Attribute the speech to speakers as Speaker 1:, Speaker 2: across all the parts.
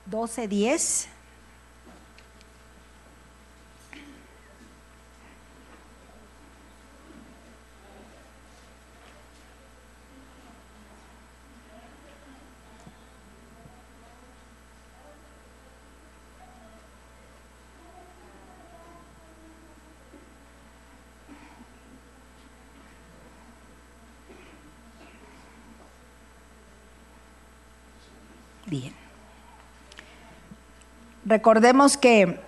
Speaker 1: 12:10. Bien. Recordemos que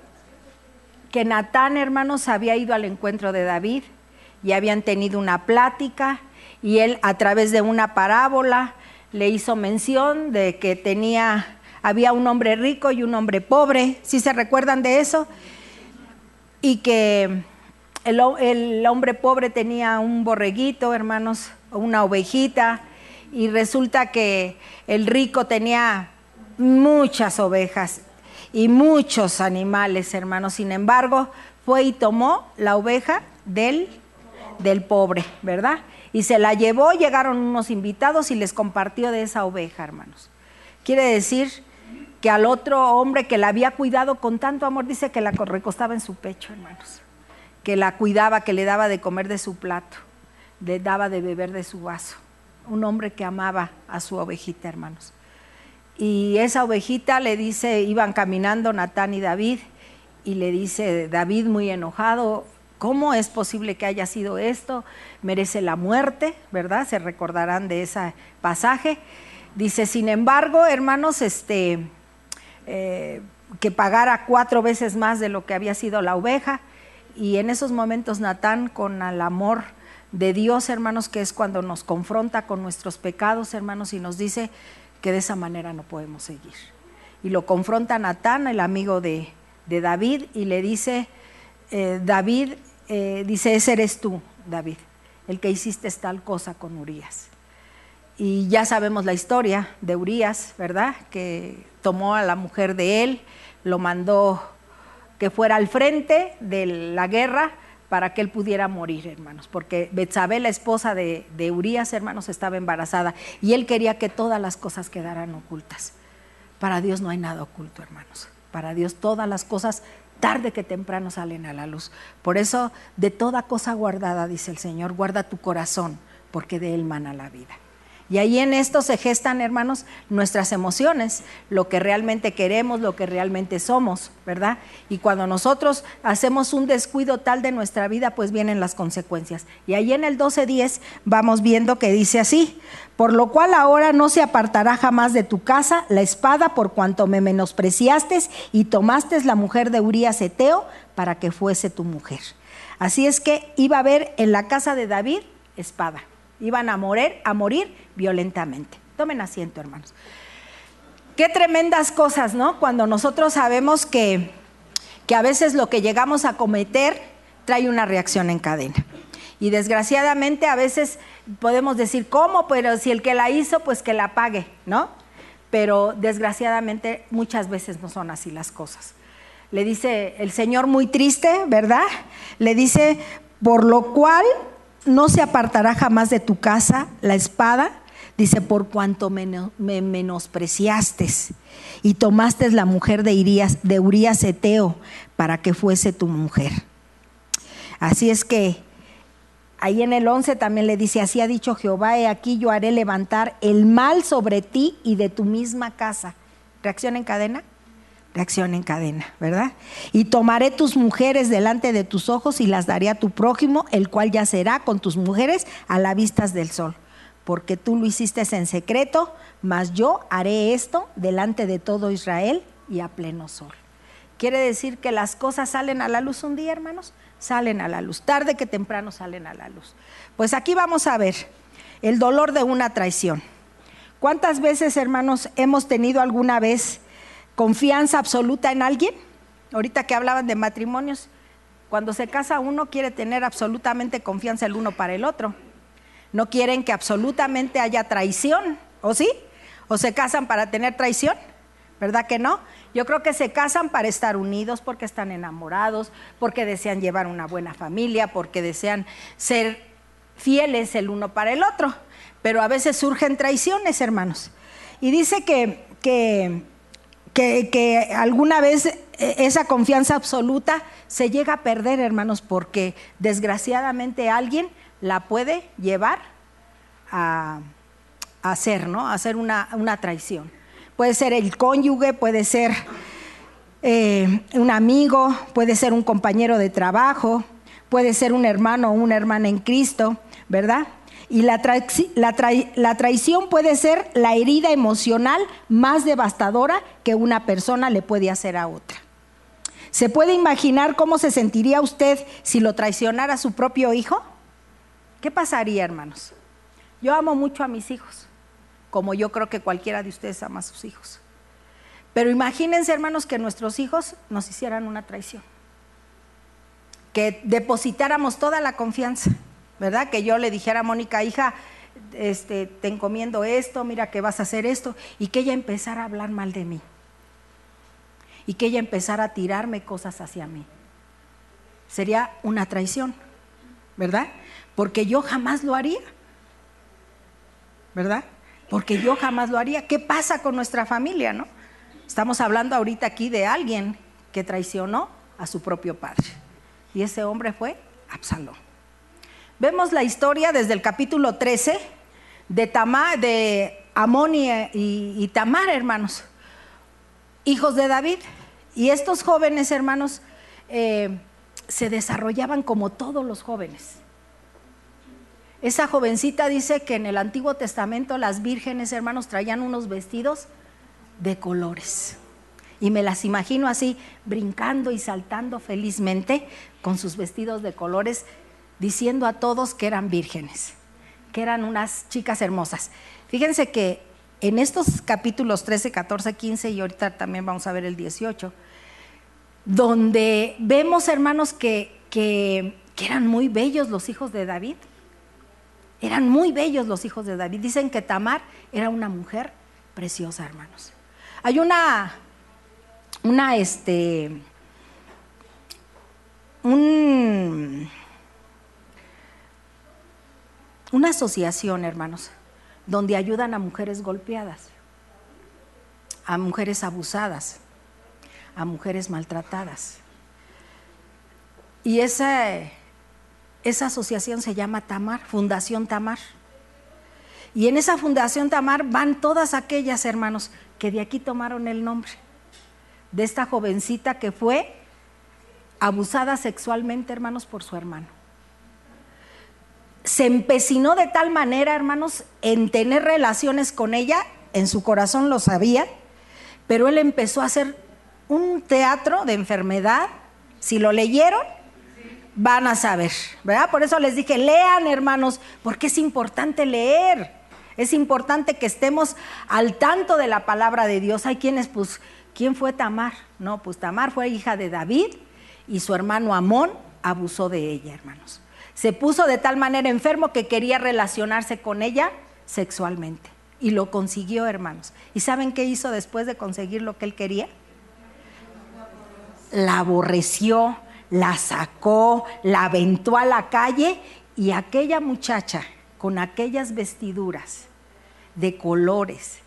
Speaker 1: Natán, hermanos, había ido al encuentro de David y habían tenido una plática, y él, a través de una parábola, le hizo mención de que había un hombre rico y un hombre pobre. ¿Sí se recuerdan de eso? Y que el hombre pobre tenía un borreguito, hermanos, o una ovejita, y resulta que el rico tenía muchas ovejas y muchos animales, hermanos. Sin embargo, fue y tomó la oveja del pobre, ¿verdad? Y se la llevó, llegaron unos invitados y les compartió de esa oveja, hermanos. Quiere decir que al otro hombre que la había cuidado con tanto amor, dice que la recostaba en su pecho, hermanos, que la cuidaba, que le daba de comer de su plato, le daba de beber de su vaso. Un hombre que amaba a su ovejita, hermanos. Y esa ovejita le dice, iban caminando Natán y David, y le dice David muy enojado: ¿cómo es posible que haya sido esto? Merece la muerte, ¿verdad? Se recordarán de ese pasaje. Dice, sin embargo, hermanos, que pagara 4 veces más de lo que había sido la oveja. Y en esos momentos Natán, con el amor de Dios, hermanos, que es cuando nos confronta con nuestros pecados, hermanos, y nos dice que de esa manera no podemos seguir. Y lo confronta Natán, el amigo de David, y le dice, David, dice, ese eres tú, David, el que hiciste tal cosa con Urías. Y ya sabemos la historia de Urías, ¿verdad? Que tomó a la mujer de él, lo mandó que fuera al frente de la guerra para que él pudiera morir, hermanos, porque Betsabé, la esposa de Urías, hermanos, estaba embarazada, y él quería que todas las cosas quedaran ocultas. Para Dios no hay nada oculto, hermanos. Para Dios todas las cosas, tarde que temprano, salen a la luz. Por eso, de toda cosa guardada, dice el Señor, guarda tu corazón, porque de él mana la vida. Y ahí en esto se gestan, hermanos, nuestras emociones, lo que realmente queremos, lo que realmente somos, ¿verdad? Y cuando nosotros hacemos un descuido tal de nuestra vida, pues vienen las consecuencias. Y ahí en el 12:10 vamos viendo que dice así: por lo cual ahora no se apartará jamás de tu casa la espada, por cuanto me menospreciaste y tomaste la mujer de Urías Eteo para que fuese tu mujer. Así es que iba a haber en la casa de David espada. Iban a morir violentamente. Tomen asiento, hermanos. Qué tremendas cosas, ¿no? Cuando nosotros sabemos que a veces lo que llegamos a cometer trae una reacción en cadena. Y desgraciadamente a veces podemos decir, ¿cómo? Pero si el que la hizo, pues que la pague, ¿no? Pero desgraciadamente muchas veces no son así las cosas. Le dice el Señor muy triste, ¿verdad? Le dice, por lo cual no se apartará jamás de tu casa la espada, dice, por cuanto me menospreciaste y tomaste la mujer de Urías Eteo para que fuese tu mujer. Así es que ahí en el 11 también le dice, así ha dicho Jehová, he aquí yo haré levantar el mal sobre ti y de tu misma casa. ¿Reacción en cadena? Reacción en cadena, ¿verdad? Y tomaré tus mujeres delante de tus ojos y las daré a tu prójimo, el cual yacerá con tus mujeres a la vista del sol. Porque tú lo hiciste en secreto, mas yo haré esto delante de todo Israel y a pleno sol. ¿Quiere decir que las cosas salen a la luz un día, hermanos? Salen a la luz, tarde que temprano salen a la luz. Pues aquí vamos a ver el dolor de una traición. ¿Cuántas veces, hermanos, hemos tenido alguna vez confianza absoluta en alguien? Ahorita que hablaban de matrimonios, cuando se casa uno quiere tener absolutamente confianza el uno para el otro. No quieren que absolutamente haya traición, ¿o sí? ¿O se casan para tener traición? ¿Verdad que no? Yo creo que se casan para estar unidos, porque están enamorados, porque desean llevar una buena familia, porque desean ser fieles el uno para el otro. Pero a veces surgen traiciones, hermanos. Y dice que que alguna vez esa confianza absoluta se llega a perder, hermanos, porque desgraciadamente alguien la puede llevar a hacer, ¿no? A hacer una traición. Puede ser el cónyuge, puede ser un amigo, puede ser un compañero de trabajo, puede ser un hermano o una hermana en Cristo, ¿verdad? Y la traición puede ser la herida emocional más devastadora que una persona le puede hacer a otra. ¿Se puede imaginar cómo se sentiría usted si lo traicionara a su propio hijo? ¿Qué pasaría, hermanos? Yo amo mucho a mis hijos, como yo creo que cualquiera de ustedes ama a sus hijos. Pero imagínense, hermanos, que nuestros hijos nos hicieran una traición, que depositáramos toda la confianza, ¿verdad? Que yo le dijera a Mónica, hija, te encomiendo esto, mira que vas a hacer esto, y que ella empezara a hablar mal de mí, y que ella empezara a tirarme cosas hacia mí. Sería una traición, ¿verdad? Porque yo jamás lo haría, ¿verdad? Porque yo jamás lo haría. ¿Qué pasa con nuestra familia, no? Estamos hablando ahorita aquí de alguien que traicionó a su propio padre, y ese hombre fue Absalón. Vemos la historia desde el capítulo 13 de Amón y Tamar, hermanos, hijos de David. Y estos jóvenes, hermanos, se desarrollaban como todos los jóvenes. Esa jovencita dice que en el Antiguo Testamento las vírgenes, hermanos, traían unos vestidos de colores. Y me las imagino así, brincando y saltando felizmente con sus vestidos de colores, diciendo a todos que eran vírgenes, que eran unas chicas hermosas. Fíjense que en estos capítulos 13, 14, 15 y ahorita también vamos a ver el 18, donde vemos, hermanos, que eran muy bellos los hijos de David. Eran muy bellos los hijos de David. Dicen que Tamar era una mujer preciosa, hermanos. Hay una asociación, hermanos, donde ayudan a mujeres golpeadas, a mujeres abusadas, a mujeres maltratadas. Y esa asociación se llama Tamar, Fundación Tamar. Y en esa Fundación Tamar van todas aquellas, hermanos, que de aquí tomaron el nombre, de esta jovencita que fue abusada sexualmente, hermanos, por su hermano. Se empecinó de tal manera, hermanos, en tener relaciones con ella, en su corazón lo sabía, pero él empezó a hacer un teatro de enfermedad. Si lo leyeron, van a saber, ¿verdad? Por eso les dije, lean, hermanos, porque es importante leer. Es importante que estemos al tanto de la palabra de Dios. Hay quienes, pues, ¿quién fue Tamar? No, pues Tamar fue hija de David y su hermano Amón abusó de ella, hermanos. Se puso de tal manera enfermo que quería relacionarse con ella sexualmente y lo consiguió, hermanos. ¿Y saben qué hizo después de conseguir lo que él quería? La aborreció, la sacó, la aventó a la calle, y aquella muchacha con aquellas vestiduras de colores,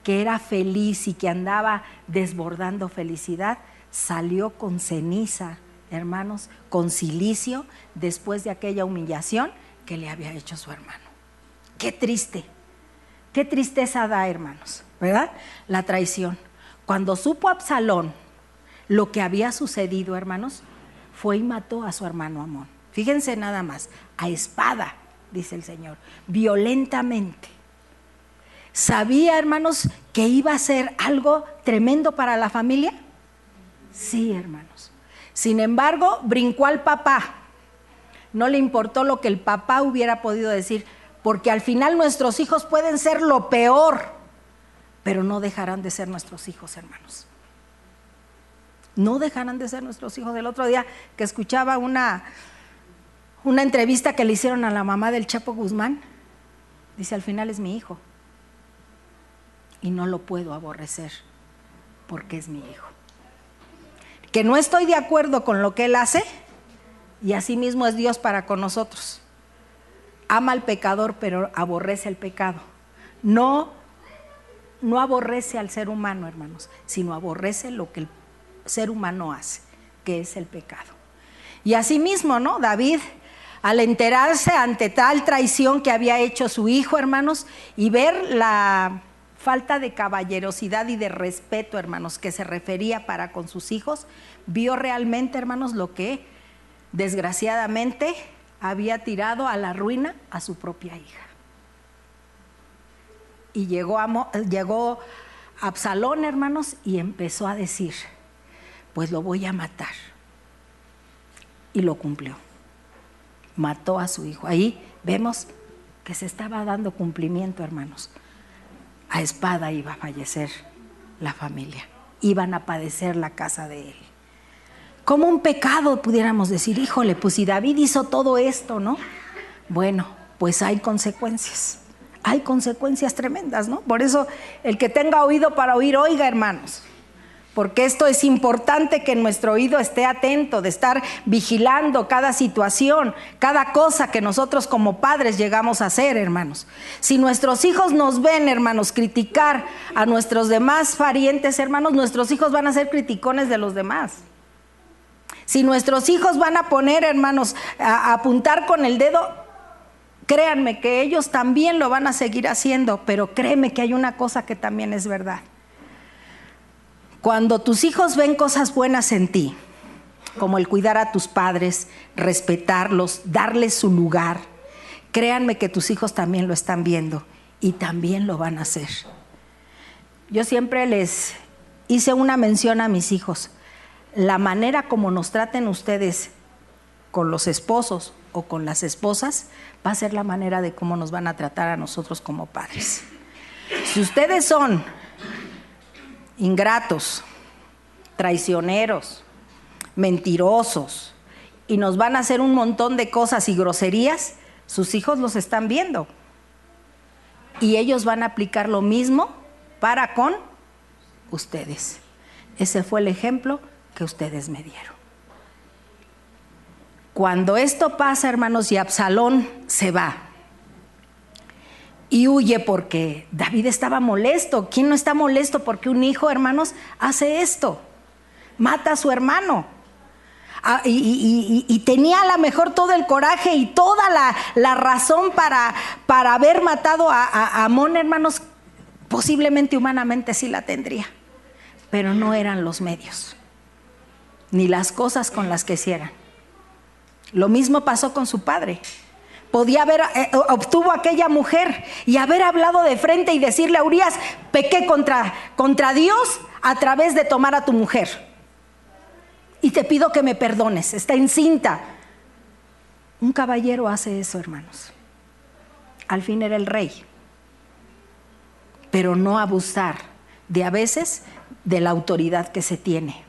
Speaker 1: que era feliz y que andaba desbordando felicidad, salió con ceniza, hermanos, con cilicio, después de aquella humillación que le había hecho su hermano. Qué triste, qué tristeza da, hermanos, ¿verdad? La traición. Cuando supo Absalón lo que había sucedido, hermanos, fue y mató a su hermano Amón. Fíjense nada más, a espada, dice el Señor, violentamente. ¿Sabía, hermanos, que iba a ser algo tremendo para la familia? Sí, hermanos. Sin embargo, brincó al papá. No le importó lo que el papá hubiera podido decir, porque al final nuestros hijos pueden ser lo peor, pero no dejarán de ser nuestros hijos, hermanos. No dejarán de ser nuestros hijos. El otro día que escuchaba una entrevista que le hicieron a la mamá del Chapo Guzmán, dice, al final es mi hijo y no lo puedo aborrecer porque es mi hijo. Que no estoy de acuerdo con lo que él hace, y así mismo es Dios para con nosotros. Ama al pecador, pero aborrece el pecado. No no aborrece al ser humano, hermanos, sino aborrece lo que el ser humano hace, que es el pecado. Y asimismo, ¿no? David, al enterarse ante tal traición que había hecho su hijo, hermanos, y ver la falta de caballerosidad y de respeto, hermanos, que se refería para con sus hijos, vio realmente, hermanos, lo que desgraciadamente había tirado a la ruina a su propia hija. Y llegó Absalón, hermanos, y empezó a decir, pues lo voy a matar. Y lo cumplió. Mató a su hijo. Ahí vemos que se estaba dando cumplimiento, hermanos. A espada iba a fallecer la familia. Iban a padecer la casa de él. Como un pecado pudiéramos decir, híjole, pues si David hizo todo esto, ¿no? Bueno, pues hay consecuencias. Hay consecuencias tremendas, ¿no? Por eso el que tenga oído para oír, oiga, hermanos. Porque esto es importante, que nuestro oído esté atento, de estar vigilando cada situación, cada cosa que nosotros como padres llegamos a hacer, hermanos. Si nuestros hijos nos ven, hermanos, criticar a nuestros demás parientes, hermanos, nuestros hijos van a ser criticones de los demás. Si nuestros hijos van a poner, hermanos, a apuntar con el dedo, créanme que ellos también lo van a seguir haciendo, pero créeme que hay una cosa que también es verdad. Cuando tus hijos ven cosas buenas en ti, como el cuidar a tus padres, respetarlos, darles su lugar, créanme que tus hijos también lo están viendo y también lo van a hacer. Yo siempre les hice una mención a mis hijos. La manera como nos traten ustedes con los esposos o con las esposas va a ser la manera de cómo nos van a tratar a nosotros como padres. Si ustedes son ingratos, traicioneros, mentirosos y nos van a hacer un montón de cosas y groserías, sus hijos los están viendo y ellos van a aplicar lo mismo para con ustedes. Ese fue el ejemplo que ustedes me dieron. Cuando esto pasa, hermanos, y Absalón se va y huye porque David estaba molesto. ¿Quién no está molesto porque un hijo, hermanos, hace esto? Mata a su hermano. Y tenía a lo mejor todo el coraje y toda la razón para haber matado a Amón, hermanos. Posiblemente humanamente sí la tendría, pero no eran los medios ni las cosas con las que hicieran. Lo mismo pasó con su padre. Podía haber, obtuvo aquella mujer y haber hablado de frente y decirle a Urías, pequé contra Dios a través de tomar a tu mujer. Y te pido que me perdones, está encinta. Un caballero hace eso, hermanos. Al fin era el rey. Pero no abusar de a veces de la autoridad que se tiene.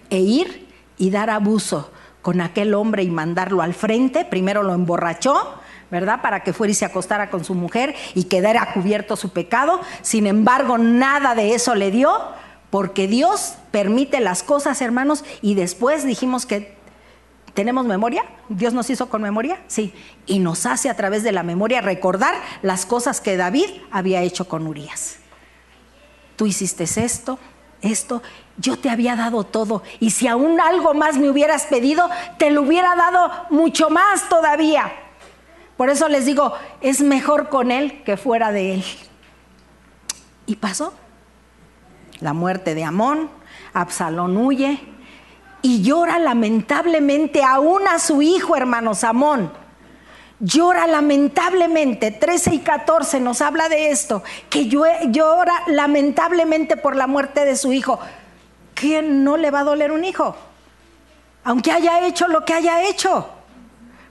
Speaker 1: E ir y dar abuso con aquel hombre y mandarlo al frente. Primero lo emborrachó, ¿verdad? Para que fuera y se acostara con su mujer y quedara cubierto su pecado. Sin embargo, nada de eso le dio, porque Dios permite las cosas, hermanos, y después dijimos que tenemos memoria. Dios nos hizo con memoria, sí, y nos hace a través de la memoria recordar las cosas que David había hecho con Urías. Tú hiciste esto, yo te había dado todo, y si aún algo más me hubieras pedido, te lo hubiera dado mucho más todavía. Por eso les digo, es mejor con él que fuera de él. Y pasó la muerte de Amón. Absalón huye y llora lamentablemente aún a su hijo, hermanos. Amón llora lamentablemente. 13 y 14 nos habla de esto, que llora lamentablemente por la muerte de su hijo. ¿Quién no le va a doler un hijo? Aunque haya hecho lo que haya hecho.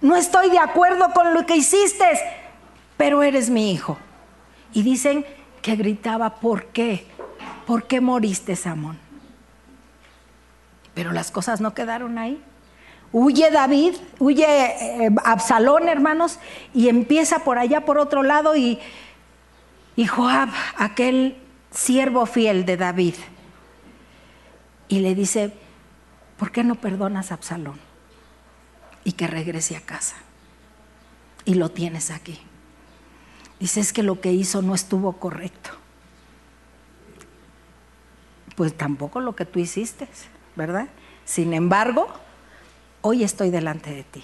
Speaker 1: No estoy de acuerdo con lo que hiciste, pero eres mi hijo. Y dicen que gritaba, ¿por qué? ¿Por qué moriste, Amón? Pero las cosas no quedaron ahí. Huye David, huye Absalón, hermanos, y empieza por allá por otro lado, y Joab, aquel siervo fiel de David, y le dice, ¿por qué no perdonas a Absalón? Y que regrese a casa. Y lo tienes aquí. Dice, es que lo que hizo no estuvo correcto. pues tampoco lo que tú hiciste, ¿verdad? Sin embargo, hoy estoy delante de ti.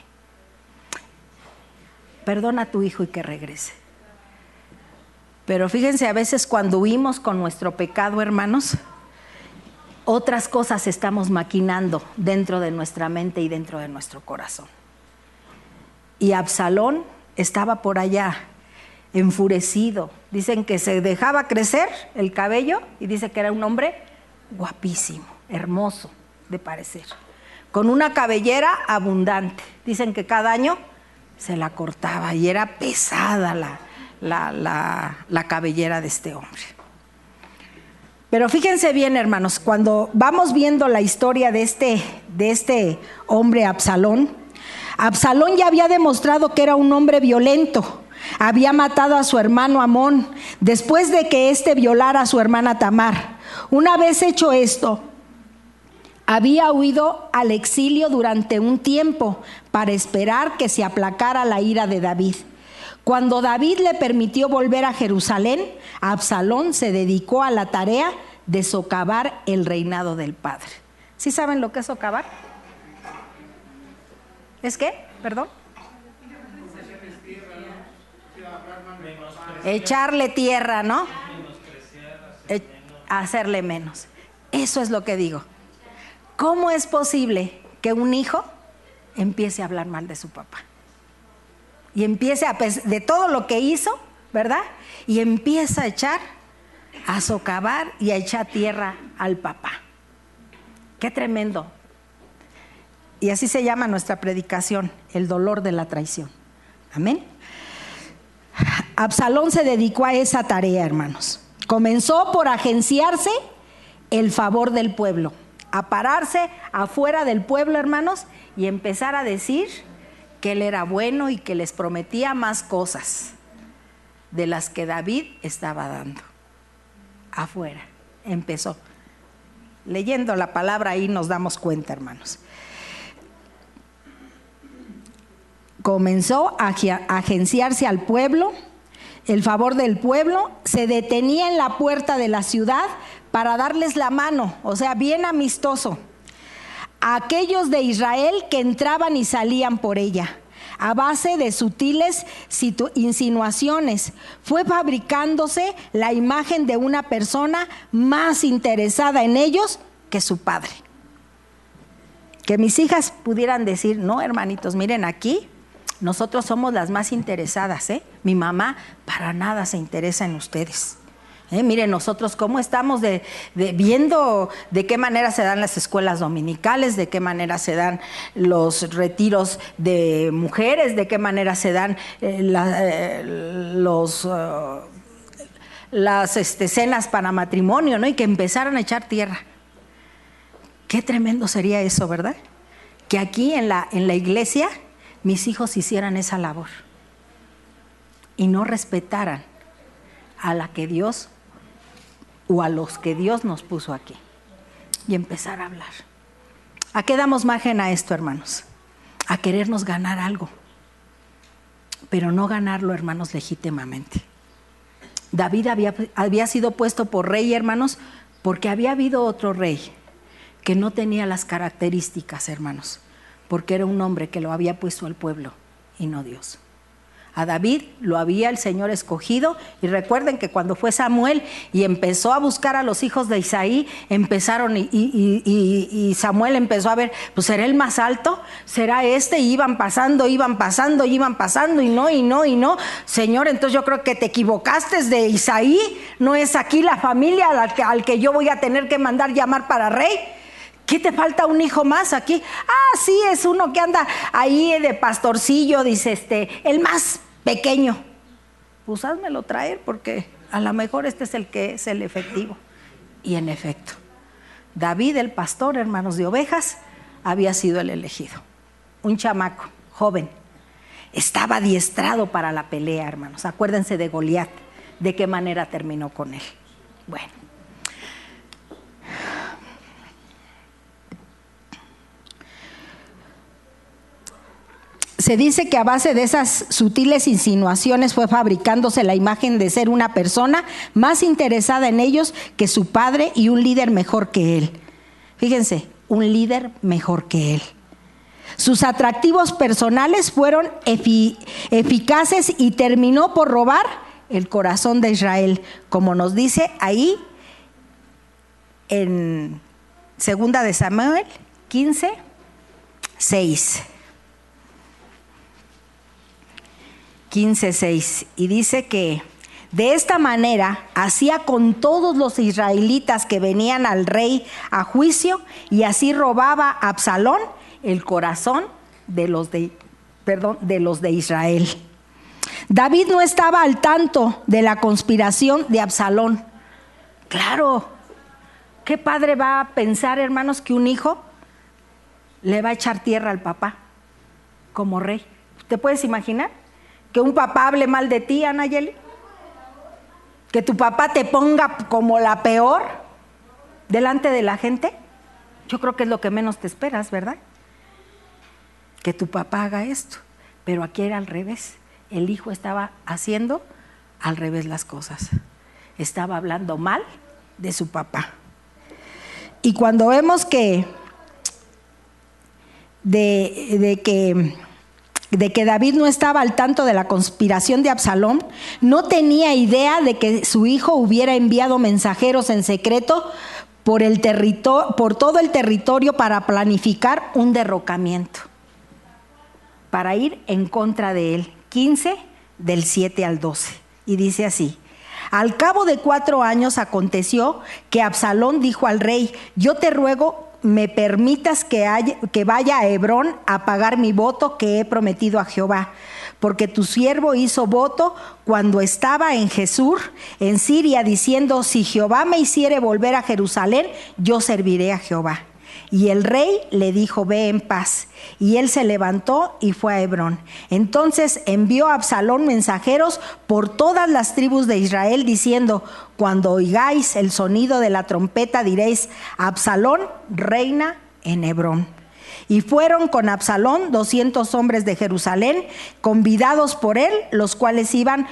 Speaker 1: Perdona a tu hijo y que regrese. Pero fíjense, a veces cuando huimos con nuestro pecado, hermanos, otras cosas estamos maquinando dentro de nuestra mente y dentro de nuestro corazón. Y Absalón estaba por allá, enfurecido. Dicen que se dejaba crecer el cabello y dice que era un hombre guapísimo, hermoso de parecer, con una cabellera abundante. Dicen que cada año se la cortaba y era pesada la cabellera de este hombre. Pero fíjense bien, hermanos, cuando vamos viendo la historia de este hombre Absalón, Absalón ya había demostrado que era un hombre violento. Había matado a su hermano Amón después de que éste violara a su hermana Tamar. Una vez hecho esto, había huido al exilio durante un tiempo para esperar que se aplacara la ira de David. Cuando David le permitió volver a Jerusalén, Absalón se dedicó a la tarea de socavar el reinado del padre. ¿Sí saben lo que es socavar? ¿Es qué? ¿Perdón? Echarle tierra, ¿no? Hacerle menos. Eso es lo que digo. ¿Cómo es posible que un hijo empiece a hablar mal de su papá? Y empiece de todo lo que hizo, ¿verdad? Y empieza a echar, a socavar y a echar tierra al papá. ¡Qué tremendo! Y así se llama nuestra predicación, el dolor de la traición. Amén. Absalón se dedicó a esa tarea, hermanos. Comenzó por agenciarse el favor del pueblo, a pararse afuera del pueblo, hermanos, y empezar a decir que él era bueno y que les prometía más cosas de las que David estaba dando. Afuera empezó. Leyendo la palabra ahí nos damos cuenta, hermanos. Comenzó a agenciarse al pueblo, el favor del pueblo, se detenía en la puerta de la ciudad para darles la mano, o sea, bien amistoso, a aquellos de Israel que entraban y salían por ella. A base de sutiles insinuaciones, fue fabricándose la imagen de una persona más interesada en ellos que su padre. Que mis hijas pudieran decir, no, hermanitos, miren aquí, nosotros somos las más interesadas, Mi mamá para nada se interesa en ustedes. Miren, nosotros cómo estamos viendo de qué manera se dan las escuelas dominicales, de qué manera se dan los retiros de mujeres, de qué manera se dan las cenas para matrimonio, ¿no? Y que empezaran a echar tierra. Qué tremendo sería eso, ¿verdad? Que aquí en la iglesia mis hijos hicieran esa labor y no respetaran a la que Dios o a los que Dios nos puso aquí y empezar a hablar. ¿A qué damos margen a esto, hermanos? A querernos ganar algo, pero no ganarlo, hermanos, legítimamente. David había sido puesto por rey, hermanos, porque había habido otro rey que no tenía las características, hermanos, porque era un hombre que lo había puesto el pueblo y no Dios. A David lo había el Señor escogido, y recuerden que cuando fue Samuel y empezó a buscar a los hijos de Isaí, empezaron y Samuel empezó a ver, pues será el más alto, será este, y iban pasando y no, Señor, entonces yo creo que te equivocaste de Isaí, no es aquí la familia al que yo voy a tener que mandar llamar para rey. ¿Qué te falta un hijo más aquí? Ah, sí, es uno que anda ahí de pastorcillo, dice el más pequeño. Pues házmelo traer porque a lo mejor este es el que es el efectivo. Y en efecto, David, el pastor, hermanos, de ovejas, había sido el elegido. Un chamaco, joven. Estaba adiestrado para la pelea, hermanos. Acuérdense de Goliat, de qué manera terminó con él. Bueno. Se dice que a base de esas sutiles insinuaciones fue fabricándose la imagen de ser una persona más interesada en ellos que su padre y un líder mejor que él. Fíjense, un líder mejor que él. Sus atractivos personales fueron eficaces y terminó por robar el corazón de Israel, como nos dice ahí en 2 de Samuel 15, 6. 15:6, y dice que de esta manera hacía con todos los israelitas que venían al rey a juicio, y así robaba a Absalón el corazón de los de Israel. David no estaba al tanto de la conspiración de Absalón. Claro, ¿qué padre va a pensar, hermanos, que un hijo le va a echar tierra al papá como rey? ¿Te puedes imaginar? Que un papá hable mal de ti, Anayeli. Que tu papá te ponga como la peor delante de la gente. Yo creo que es lo que menos te esperas, ¿verdad? Que tu papá haga esto. Pero aquí era al revés. El hijo estaba haciendo al revés las cosas. Estaba hablando mal de su papá. Y cuando vemos que de que David no estaba al tanto de la conspiración de Absalón, no tenía idea de que su hijo hubiera enviado mensajeros en secreto por todo el territorio para planificar un derrocamiento, para ir en contra de él. 15, del 7 al 12. Y dice así: al cabo de 4 años aconteció que Absalón dijo al rey: yo te ruego me permitas que vaya a Hebrón a pagar mi voto que he prometido a Jehová, porque tu siervo hizo voto cuando estaba en Jesús, en Siria, diciendo: si Jehová me hiciere volver a Jerusalén, yo serviré a Jehová. Y el rey le dijo: ve en paz. Y él se levantó y fue a Hebrón. Entonces envió a Absalón mensajeros por todas las tribus de Israel, diciendo: cuando oigáis el sonido de la trompeta, diréis: Absalón reina en Hebrón. Y fueron con Absalón 200 hombres de Jerusalén, convidados por él, los cuales iban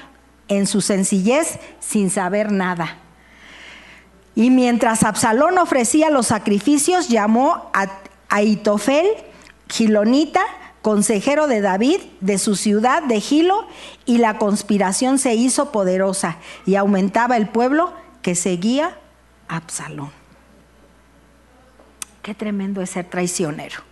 Speaker 1: en su sencillez, sin saber nada. Y mientras Absalón ofrecía los sacrificios, llamó a Ahitofel, gilonita, consejero de David, de su ciudad de Gilo, y la conspiración se hizo poderosa y aumentaba el pueblo que seguía a Absalón. Qué tremendo es ser traicionero.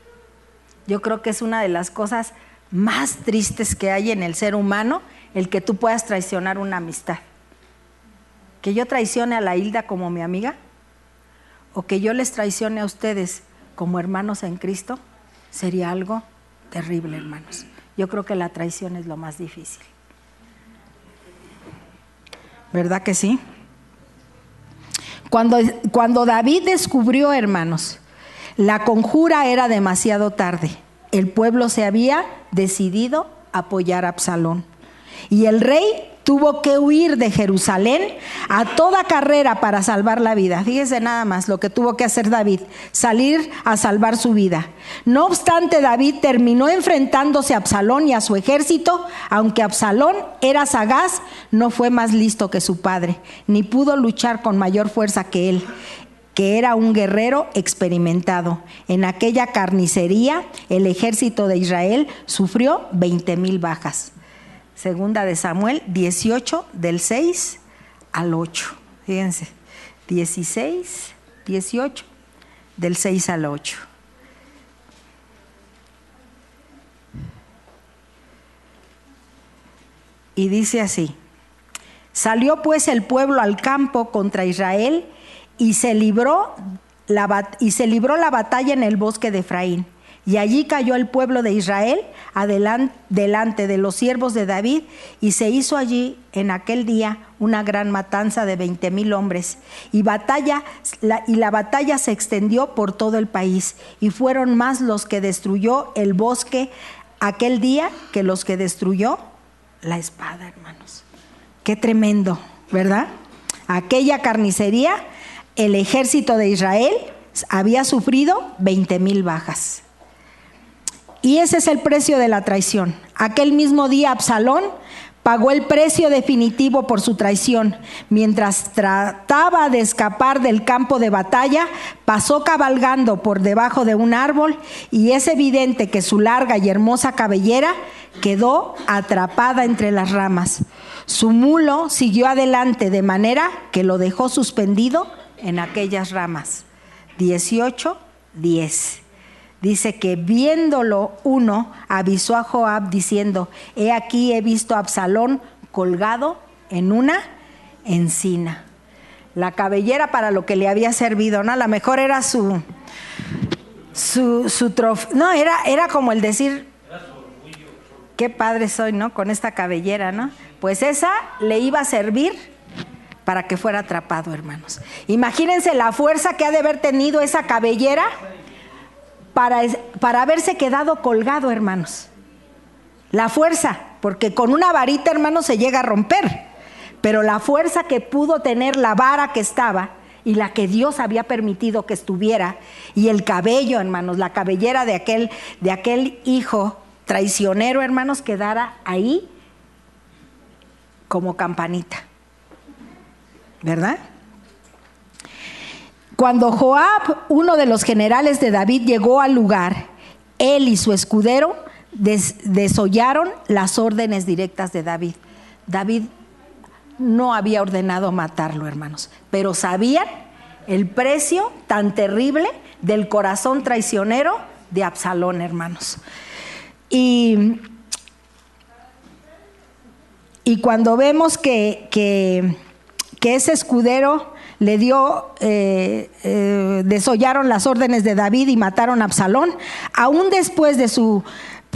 Speaker 1: Yo creo que es una de las cosas más tristes que hay en el ser humano, el que tú puedas traicionar una amistad. Que yo traicione a la Hilda como mi amiga, o que yo les traicione a ustedes como hermanos en Cristo, sería algo terrible, hermanos. Yo creo que la traición es lo más difícil. ¿Verdad que sí? Cuando David descubrió, hermanos, la conjura era demasiado tarde. El pueblo se había decidido a apoyar a Absalón. Y el rey tuvo que huir de Jerusalén a toda carrera para salvar la vida. Fíjese nada más lo que tuvo que hacer David, salir a salvar su vida. No obstante, David terminó enfrentándose a Absalón y a su ejército. Aunque Absalón era sagaz, no fue más listo que su padre, ni pudo luchar con mayor fuerza que él, que era un guerrero experimentado. En aquella carnicería, el ejército de Israel sufrió 20,000 bajas. 2 de Samuel 18, del 6 al 8. Fíjense, 16, 18, del 6 al 8. Y dice así: salió pues el pueblo al campo contra Israel y se libró la batalla en el bosque de Efraín. Y allí cayó el pueblo de Israel delante de los siervos de David, y se hizo allí en aquel día una gran matanza de 20,000 hombres. Y la batalla se extendió por todo el país, y fueron más los que destruyó el bosque aquel día que los que destruyó la espada, hermanos. Qué tremendo, ¿verdad? Aquella carnicería, el ejército de Israel había sufrido 20,000 bajas. Y ese es el precio de la traición. Aquel mismo día Absalón pagó el precio definitivo por su traición. Mientras trataba de escapar del campo de batalla, pasó cabalgando por debajo de un árbol y es evidente que su larga y hermosa cabellera quedó atrapada entre las ramas. Su mulo siguió adelante de manera que lo dejó suspendido en aquellas ramas. 18:10. Dice que viéndolo uno, avisó a Joab diciendo: he aquí he visto a Absalón colgado en una encina. La cabellera para lo que le había servido, ¿no? A lo mejor era su trofeo. No, era como el decir, qué padre soy, ¿no? Con esta cabellera, ¿no? Pues esa le iba a servir para que fuera atrapado, hermanos. Imagínense la fuerza que ha de haber tenido esa cabellera para haberse quedado colgado, hermanos. La fuerza, porque con una varita, hermanos, se llega a romper, pero la fuerza que pudo tener la vara que estaba y la que Dios había permitido que estuviera, y el cabello, hermanos, la cabellera de aquel hijo traicionero, hermanos, quedara ahí como campanita, ¿verdad? Cuando Joab, uno de los generales de David, llegó al lugar, él y su escudero desollaron las órdenes directas de David. David no había ordenado matarlo, hermanos, pero sabían el precio tan terrible del corazón traicionero de Absalón, hermanos. Y cuando vemos que ese escudero le dio, desollaron las órdenes de David y mataron a Absalón, aún después de su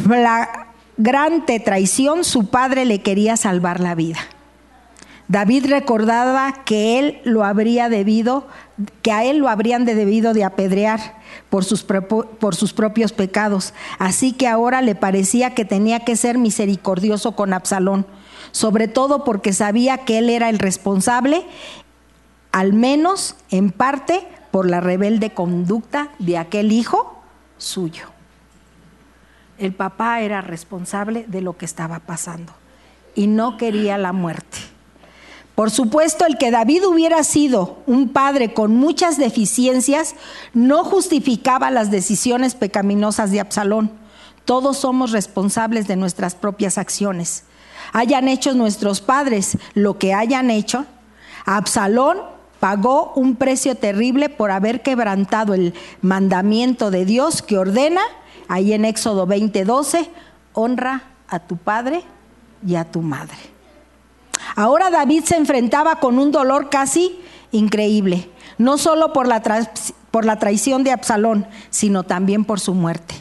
Speaker 1: flagrante traición, su padre le quería salvar la vida. David recordaba que a él lo habrían debido de apedrear por sus propios pecados, así que ahora le parecía que tenía que ser misericordioso con Absalón, sobre todo porque sabía que él era el responsable, al menos en parte, por la rebelde conducta de aquel hijo suyo. El papá era responsable de lo que estaba pasando y no quería la muerte. Por supuesto, el que David hubiera sido un padre con muchas deficiencias no justificaba las decisiones pecaminosas de Absalón. Todos somos responsables de nuestras propias acciones. Hayan hecho nuestros padres lo que hayan hecho, Absalón pagó un precio terrible por haber quebrantado el mandamiento de Dios que ordena, ahí en Éxodo 20:12, honra a tu padre y a tu madre. Ahora David se enfrentaba con un dolor casi increíble, no solo por la traición de Absalón, sino también por su muerte.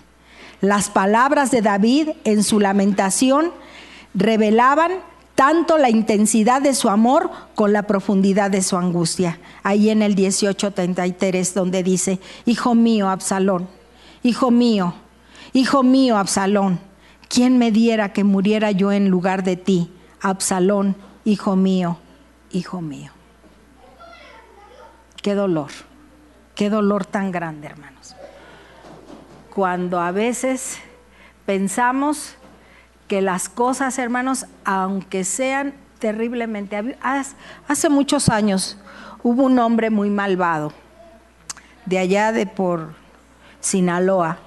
Speaker 1: Las palabras de David en su lamentación revelaban tanto la intensidad de su amor con la profundidad de su angustia. Ahí en el 18:33, donde dice: hijo mío Absalón, hijo mío Absalón, ¿quién me diera que muriera yo en lugar de ti? Absalón, hijo mío, hijo mío. Qué dolor tan grande, hermanos. Cuando a veces pensamos que las cosas, hermanos, aunque sean terriblemente... Hace muchos años hubo un hombre muy malvado, de allá de por Sinaloa,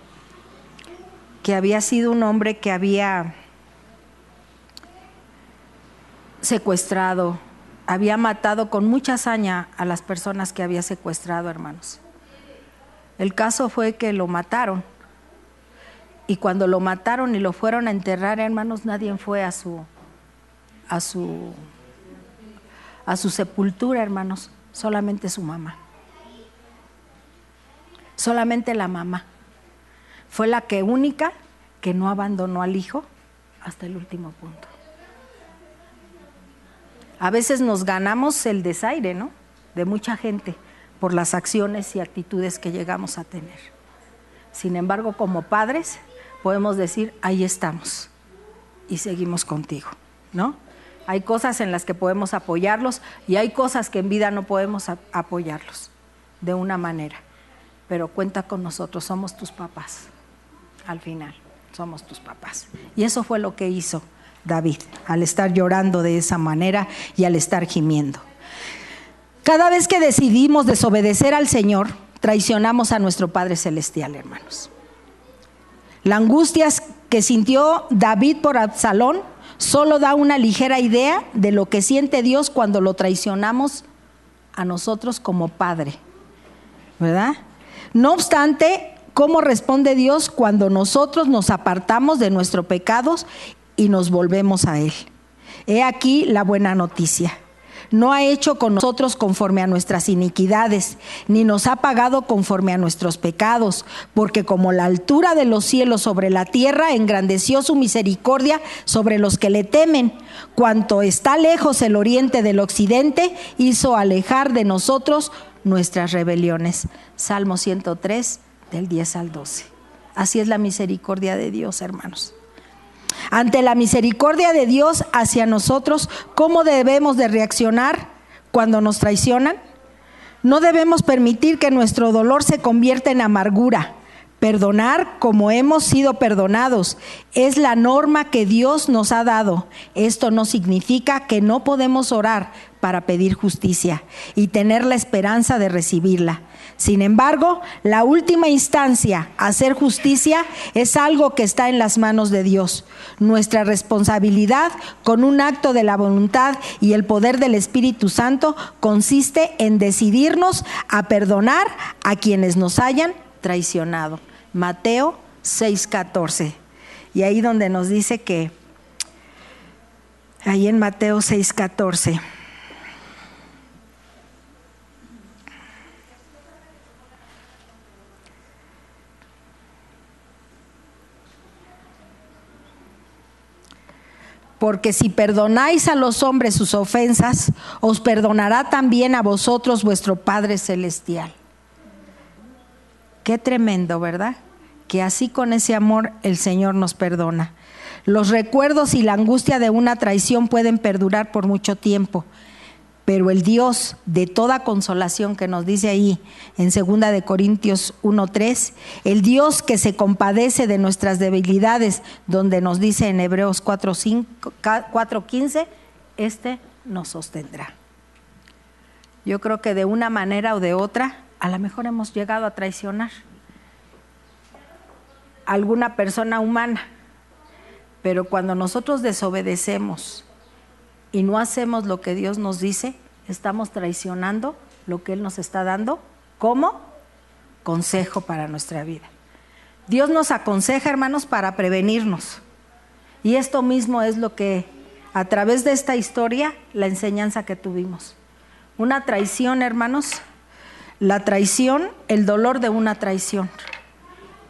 Speaker 1: que había sido un hombre que había secuestrado, había matado con mucha hazaña a las personas que había secuestrado, hermanos. El caso fue que lo mataron. Y cuando lo mataron y lo fueron a enterrar, hermanos, nadie fue a su sepultura, hermanos, solamente su mamá. Solamente la mamá. Fue la única que no abandonó al hijo hasta el último punto. A veces nos ganamos el desaire, ¿no?, de mucha gente por las acciones y actitudes que llegamos a tener. Sin embargo, como padres, podemos decir: ahí estamos y seguimos contigo, ¿no? Hay cosas en las que podemos apoyarlos y hay cosas que en vida no podemos apoyarlos de una manera, pero cuenta con nosotros, somos tus papás al final. somos tus papás. Y eso fue lo que hizo David, al estar llorando de esa manera y al estar gimiendo. Cada vez que decidimos desobedecer al Señor, traicionamos a nuestro Padre Celestial, hermanos. La angustia que sintió David por Absalón solo da una ligera idea de lo que siente Dios cuando lo traicionamos a nosotros como Padre, ¿verdad? No obstante, ¿cómo responde Dios cuando nosotros nos apartamos de nuestros pecados y nos volvemos a Él? He aquí la buena noticia. No ha hecho con nosotros conforme a nuestras iniquidades, ni nos ha pagado conforme a nuestros pecados, porque como la altura de los cielos sobre la tierra, engrandeció su misericordia sobre los que le temen. Cuanto está lejos el oriente del occidente, hizo alejar de nosotros nuestras rebeliones. Salmo 103, del 10 al 12. Así es la misericordia de Dios, hermanos. Ante la misericordia de Dios hacia nosotros, ¿cómo debemos de reaccionar cuando nos traicionan? No debemos permitir que nuestro dolor se convierta en amargura. Perdonar como hemos sido perdonados es la norma que Dios nos ha dado. Esto no significa que no podemos orar para pedir justicia y tener la esperanza de recibirla. Sin embargo, la última instancia, hacer justicia, es algo que está en las manos de Dios. Nuestra responsabilidad, con un acto de la voluntad y el poder del Espíritu Santo, consiste en decidirnos a perdonar a quienes nos hayan traicionado. Mateo 6:14. Y ahí donde nos dice que, ahí en Mateo 6:14. Porque si perdonáis a los hombres sus ofensas, os perdonará también a vosotros vuestro Padre Celestial. Qué tremendo, ¿verdad? Que así con ese amor el Señor nos perdona. Los recuerdos y la angustia de una traición pueden perdurar por mucho tiempo, pero el Dios de toda consolación, que nos dice ahí en 2 de Corintios 1:3, el Dios que se compadece de nuestras debilidades, donde nos dice en Hebreos 4:15, nos sostendrá. Yo creo que de una manera o de otra, a lo mejor hemos llegado a traicionar a alguna persona humana, pero cuando nosotros desobedecemos y no hacemos lo que Dios nos dice, estamos traicionando lo que Él nos está dando como consejo para nuestra vida. Dios nos aconseja, hermanos, para prevenirnos. Y esto mismo es lo que, a través de esta historia, la enseñanza que tuvimos. Una traición, hermanos, la traición, el dolor de una traición.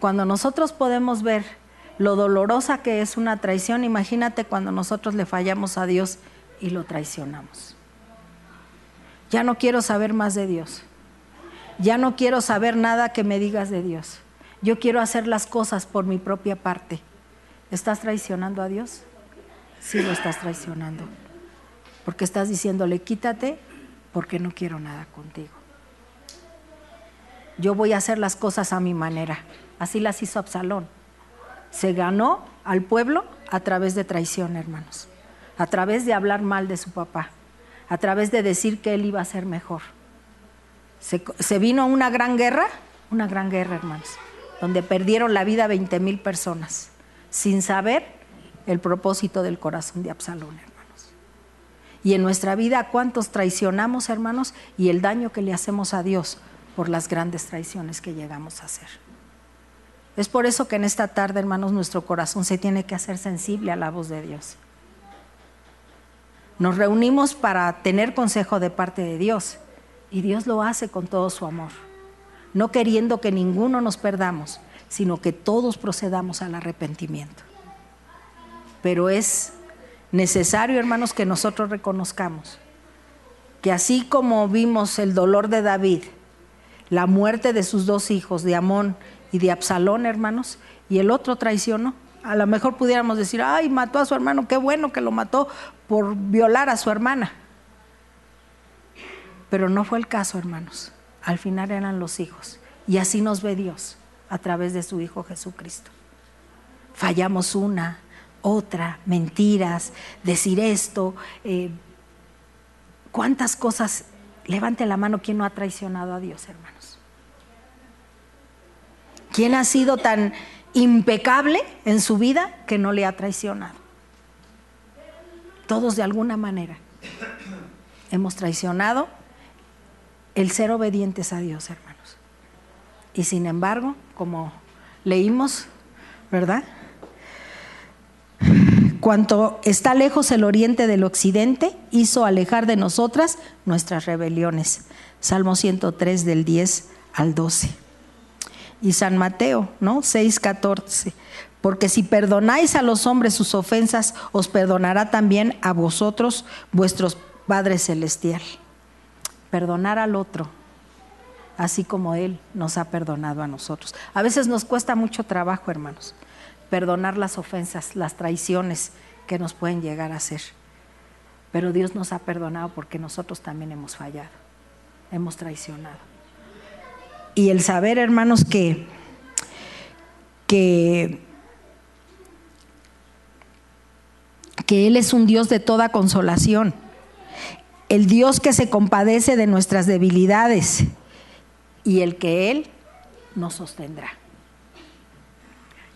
Speaker 1: Cuando nosotros podemos ver lo dolorosa que es una traición, imagínate cuando nosotros le fallamos a Dios y lo traicionamos. Ya no quiero saber más de Dios. Ya no quiero saber nada que me digas de Dios. Yo quiero hacer las cosas por mi propia parte. ¿Estás traicionando a Dios? Sí, lo estás traicionando. Porque estás diciéndole, quítate, porque no quiero nada contigo. Yo voy a hacer las cosas a mi manera. Así las hizo Absalón. Se ganó al pueblo a través de traición, hermanos. A través de hablar mal de su papá. A través de decir que él iba a ser mejor. Se vino una gran guerra, hermanos, donde perdieron la vida 20,000 personas, sin saber el propósito del corazón de Absalón, hermanos. Y en nuestra vida, ¿cuántos traicionamos, hermanos? Y el daño que le hacemos a Dios por las grandes traiciones que llegamos a hacer. Es por eso que en esta tarde, hermanos, nuestro corazón se tiene que hacer sensible a la voz de Dios. Nos reunimos para tener consejo de parte de Dios, y Dios lo hace con todo su amor, no queriendo que ninguno nos perdamos, sino que todos procedamos al arrepentimiento. Pero es necesario, hermanos, que nosotros reconozcamos que así como vimos el dolor de David, la muerte de sus 2 hijos, de Amnón y de Absalón, hermanos, y el otro traicionó. A lo mejor pudiéramos decir, ay, mató a su hermano, qué bueno que lo mató por violar a su hermana. Pero no fue el caso, hermanos. Al final eran los hijos. Y así nos ve Dios a través de su Hijo Jesucristo. fallamos una, otra, mentiras, decir esto. ¿Cuántas cosas? Levante la mano, ¿quién no ha traicionado a Dios, hermanos? ¿Quién ha sido tan impecable en su vida que no le ha traicionado? Todos de alguna manera hemos traicionado el ser obedientes a Dios, hermanos. Y sin embargo, como leímos, ¿verdad? Cuanto está lejos el oriente del occidente, hizo alejar de nosotras nuestras rebeliones. Salmo 103 del 10 al 12. Y San Mateo, ¿no? 6:14. Porque si perdonáis a los hombres sus ofensas, os perdonará también a vosotros vuestro Padre Celestial. Perdonar al otro, así como Él nos ha perdonado a nosotros. A veces nos cuesta mucho trabajo, hermanos, perdonar las ofensas, las traiciones que nos pueden llegar a hacer. Pero Dios nos ha perdonado porque nosotros también hemos fallado, hemos traicionado. Y el saber, hermanos, que Él es un Dios de toda consolación, el Dios que se compadece de nuestras debilidades y el que Él nos sostendrá.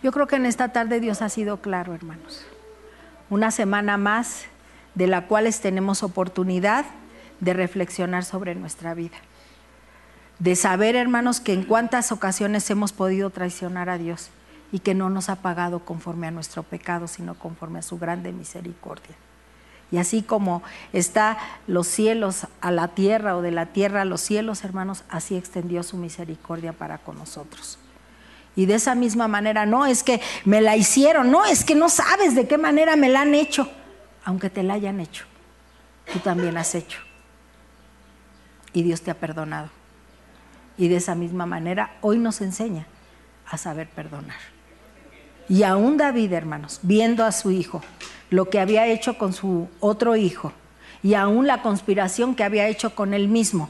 Speaker 1: Yo creo que en esta tarde Dios ha sido claro, hermanos. Una semana más de la cual tenemos oportunidad de reflexionar sobre nuestra vida. De saber, hermanos, que en cuántas ocasiones hemos podido traicionar a Dios y que no nos ha pagado conforme a nuestro pecado, sino conforme a su grande misericordia. Y así como está los cielos a la tierra o de la tierra a los cielos, hermanos, así extendió su misericordia para con nosotros. Y de esa misma manera, no es que me la hicieron, no, es que no sabes de qué manera me la han hecho. Aunque te la hayan hecho, tú también has hecho. Y Dios te ha perdonado. Y de esa misma manera, hoy nos enseña a saber perdonar. Y aún David, hermanos, viendo a su hijo, lo que había hecho con su otro hijo, y aún la conspiración que había hecho con él mismo,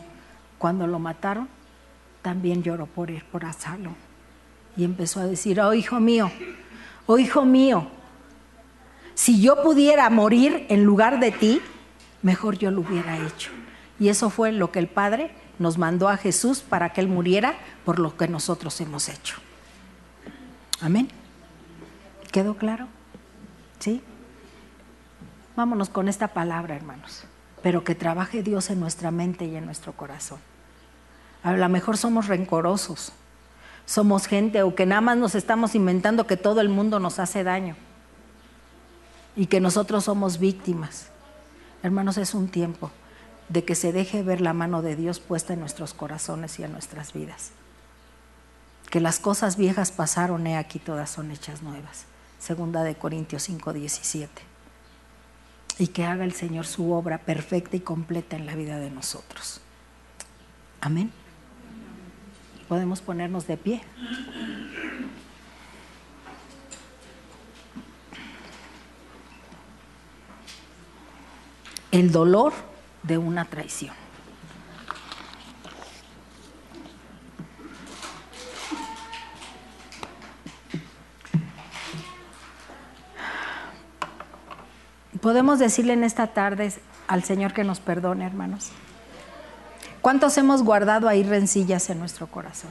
Speaker 1: cuando lo mataron, también lloró por él, por Absalón. Y empezó a decir: oh hijo mío, si yo pudiera morir en lugar de ti, mejor yo lo hubiera hecho. Y eso fue lo que el Padre nos mandó a Jesús para que Él muriera por lo que nosotros hemos hecho. Amén. ¿Quedó claro? ¿Sí? Vámonos con esta palabra, hermanos. Pero que trabaje Dios en nuestra mente y en nuestro corazón. A lo mejor somos rencorosos, somos gente o que nada más nos estamos inventando que todo el mundo nos hace daño y que nosotros somos víctimas. Hermanos, es un tiempo de que se deje ver la mano de Dios puesta en nuestros corazones y en nuestras vidas. Que las cosas viejas pasaron, he aquí todas son hechas nuevas. 2 Corintios 5:17. Y que haga el Señor su obra perfecta y completa en la vida de nosotros. Amén. Podemos ponernos de pie. El dolor de una traición. Podemos decirle en esta tarde al Señor que nos perdone, hermanos. ¿Cuántos hemos guardado ahí rencillas en nuestro corazón?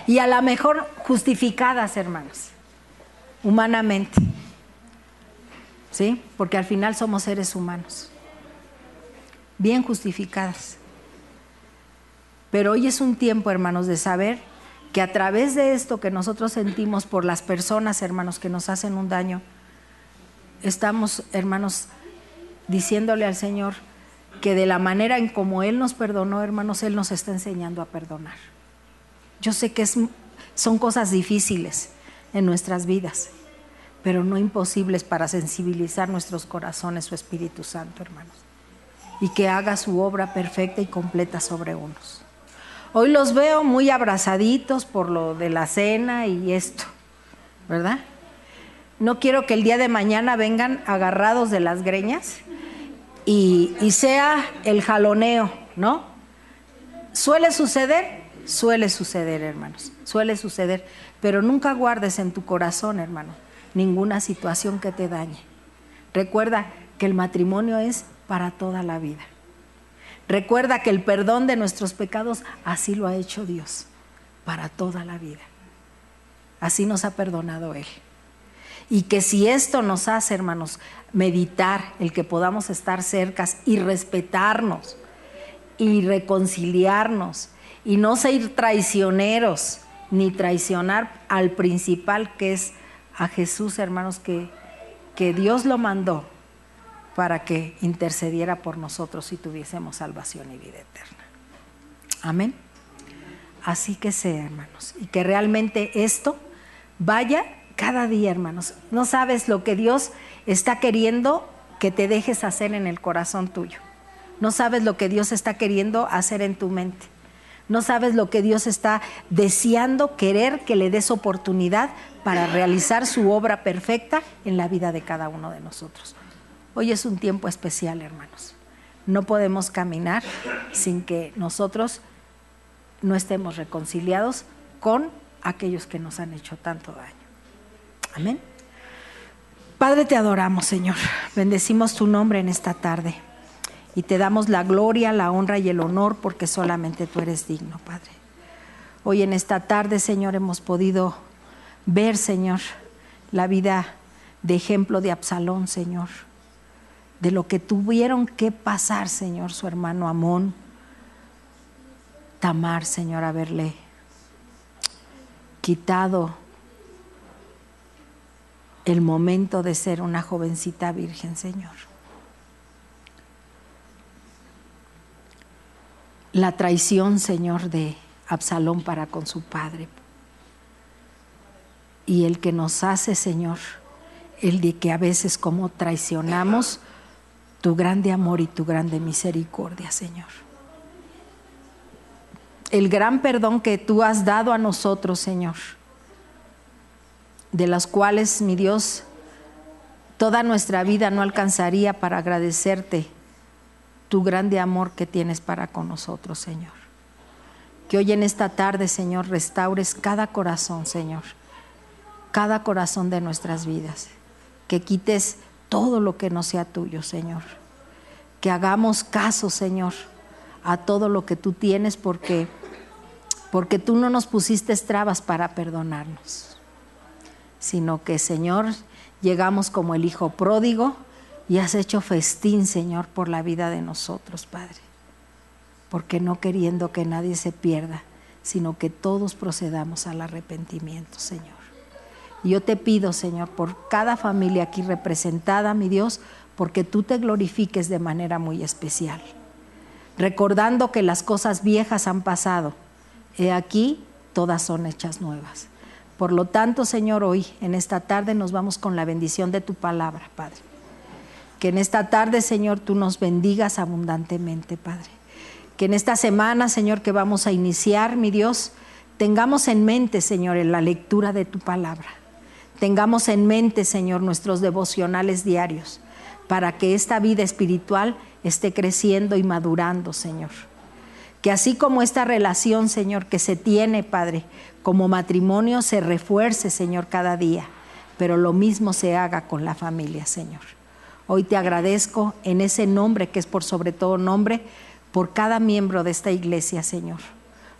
Speaker 1: Y a lo mejor justificadas, hermanos, humanamente. ¿Sí? Porque al final somos seres humanos. Bien justificadas. Pero hoy es un tiempo, hermanos, de saber que a través de esto que nosotros sentimos por las personas, hermanos, que nos hacen un daño, estamos, hermanos, diciéndole al Señor que de la manera en como Él nos perdonó, hermanos, Él nos está enseñando a perdonar. Yo sé que son cosas difíciles en nuestras vidas, pero no imposibles para sensibilizar nuestros corazones, su Espíritu Santo, hermanos, y que haga su obra perfecta y completa sobre unos. Hoy los veo muy abrazaditos por lo de la cena y esto, ¿verdad? No quiero que el día de mañana vengan agarrados de las greñas y sea el jaloneo, ¿no? Suele suceder, hermanos, suele suceder, pero nunca guardes en tu corazón, hermano, ninguna situación que te dañe. Recuerda que el matrimonio es para toda la vida. Recuerda que el perdón de nuestros pecados así lo ha hecho Dios, para toda la vida. Así nos ha perdonado Él. Y que si esto nos hace, hermanos, meditar el que podamos estar cercas y respetarnos y reconciliarnos y no ser traicioneros ni traicionar al principal, que es a Jesús, hermanos, que Dios lo mandó para que intercediera por nosotros y tuviésemos salvación y vida eterna. Amén. Así que sea, hermanos, y que realmente esto vaya cada día, hermanos. No sabes lo que Dios está queriendo que te dejes hacer en el corazón tuyo. No sabes lo que Dios está queriendo hacer en tu mente. No sabes lo que Dios está deseando, querer que le des oportunidad para realizar su obra perfecta en la vida de cada uno de nosotros. Hoy es un tiempo especial, hermanos. No podemos caminar sin que nosotros no estemos reconciliados con aquellos que nos han hecho tanto daño. Amén. Padre, te adoramos, Señor. Bendecimos tu nombre en esta tarde. Y te damos la gloria, la honra y el honor porque solamente tú eres digno, Padre. Hoy en esta tarde, Señor, hemos podido ver, Señor, la vida de ejemplo de Absalón, Señor. De lo que tuvieron que pasar, Señor, su hermano Amón, Tamar, Señor, haberle quitado el momento de ser una jovencita virgen, Señor. La traición, Señor, de Absalón para con su padre. Y el que nos hace, Señor, el de que a veces como traicionamos tu grande amor y tu grande misericordia, Señor. El gran perdón que tú has dado a nosotros, Señor, de las cuales, mi Dios, toda nuestra vida no alcanzaría para agradecerte tu grande amor que tienes para con nosotros, Señor. Que hoy en esta tarde, Señor, restaures cada corazón, Señor, cada corazón de nuestras vidas. Que quites todo lo que no sea tuyo, Señor. Que hagamos caso, Señor, a todo lo que tú tienes porque tú no nos pusiste trabas para perdonarnos, sino que, Señor, llegamos como el hijo pródigo y has hecho festín, Señor, por la vida de nosotros, Padre. Porque no queriendo que nadie se pierda, sino que todos procedamos al arrepentimiento, Señor. Y yo te pido, Señor, por cada familia aquí representada, mi Dios, porque tú te glorifiques de manera muy especial. Recordando que las cosas viejas han pasado, he aquí, todas son hechas nuevas. Por lo tanto, Señor, hoy, en esta tarde, nos vamos con la bendición de tu palabra, Padre. Que en esta tarde, Señor, tú nos bendigas abundantemente, Padre. Que en esta semana, Señor, que vamos a iniciar, mi Dios, tengamos en mente, Señor, en la lectura de tu palabra. Tengamos en mente, Señor, nuestros devocionales diarios, para que esta vida espiritual esté creciendo y madurando, Señor. Que así como esta relación, Señor, que se tiene, Padre, como matrimonio, se refuerce, Señor, cada día, pero lo mismo se haga con la familia, Señor. Hoy te agradezco en ese nombre que es por sobre todo nombre, por cada miembro de esta iglesia, Señor,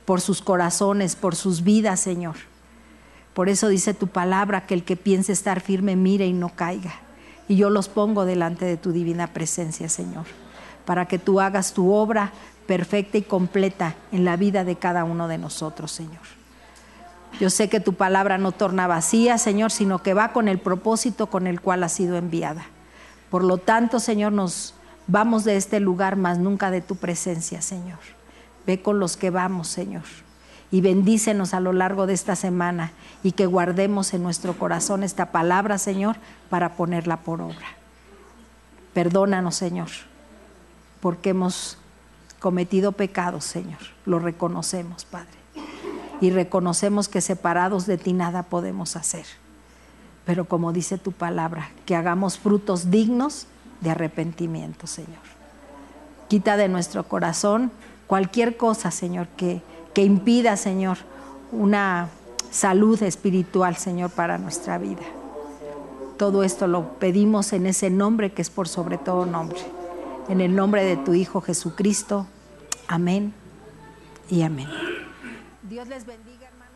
Speaker 1: por sus corazones, por sus vidas, Señor. Por eso dice tu palabra que el que piense estar firme mire y no caiga. Y yo los pongo delante de tu divina presencia, Señor, para que tú hagas tu obra perfecta y completa en la vida de cada uno de nosotros, Señor. Yo sé que tu palabra no torna vacía, Señor, sino que va con el propósito con el cual ha sido enviada. Por lo tanto, Señor, nos vamos de este lugar, mas nunca de tu presencia, Señor. Ve con los que vamos, Señor, y bendícenos a lo largo de esta semana y que guardemos en nuestro corazón esta palabra, Señor, para ponerla por obra. Perdónanos, Señor, porque hemos cometido pecados, Señor. Lo reconocemos, Padre. Y reconocemos que separados de ti nada podemos hacer. Pero como dice tu palabra, que hagamos frutos dignos de arrepentimiento, Señor. Quita de nuestro corazón cualquier cosa, Señor, que impida, Señor, una salud espiritual, Señor, para nuestra vida. Todo esto lo pedimos en ese nombre que es por sobre todo nombre. En el nombre de tu Hijo Jesucristo. Amén y amén. Dios les bendiga, hermanos.